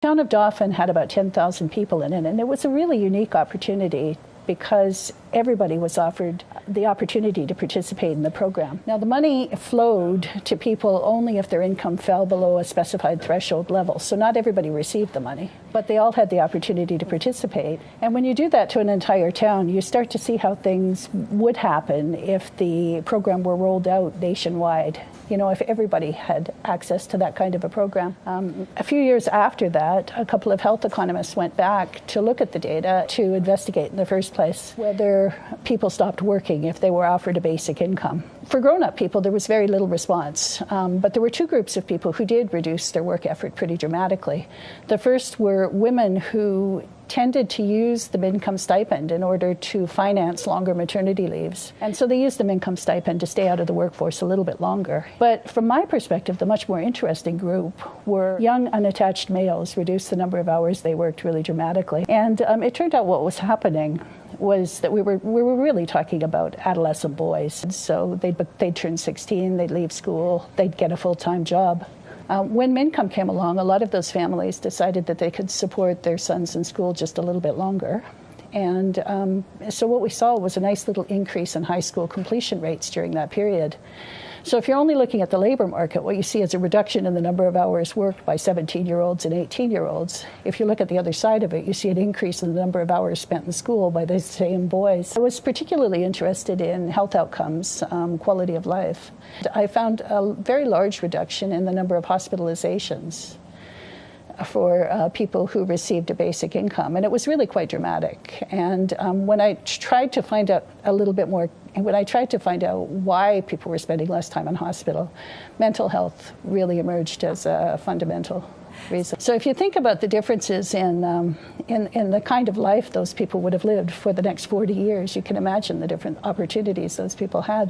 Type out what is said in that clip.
The town of Dauphin had about 10,000 people in it, and it was a really unique opportunity because everybody was offered the opportunity to participate in the program. Now, the money flowed to people only if their income fell below a specified threshold level, so not everybody received the money, but they all had the opportunity to participate. And when you do that to an entire town, you start to see how things would happen if the program were rolled out nationwide. You know, if everybody had access to that kind of a program. A few years after that, a couple of health economists went back to look at the data to investigate in the first place whether people stopped working if they were offered a basic income. For grown-up people, there was very little response, but there were two groups of people who did reduce their work effort pretty dramatically. The first were women who tended to use the Mincome stipend in order to finance longer maternity leaves. And so they used the Mincome stipend to stay out of the workforce a little bit longer. But from my perspective, the much more interesting group were young unattached males reduced the number of hours they worked really dramatically. And it turned out what was happening was that we were really talking about adolescent boys. So they'd turn 16, they'd leave school, they'd get a full-time job. When Mincome came along, a lot of those families decided that they could support their sons in school just a little bit longer. And so what we saw was a nice little increase in high school completion rates during that period. So if you're only looking at the labor market, what you see is a reduction in the number of hours worked by 17-year-olds and 18-year-olds. If you look at the other side of it, you see an increase in the number of hours spent in school by the same boys. I was particularly interested in health outcomes, quality of life. I found a very large reduction in the number of hospitalizations for people who received a basic income, and it was really quite dramatic. And when I tried to find out a little bit more, and when I tried to find out why people were spending less time in hospital, mental health really emerged as a fundamental reason. So if you think about the differences in the kind of life those people would have lived for the next 40 years, you can imagine the different opportunities those people had.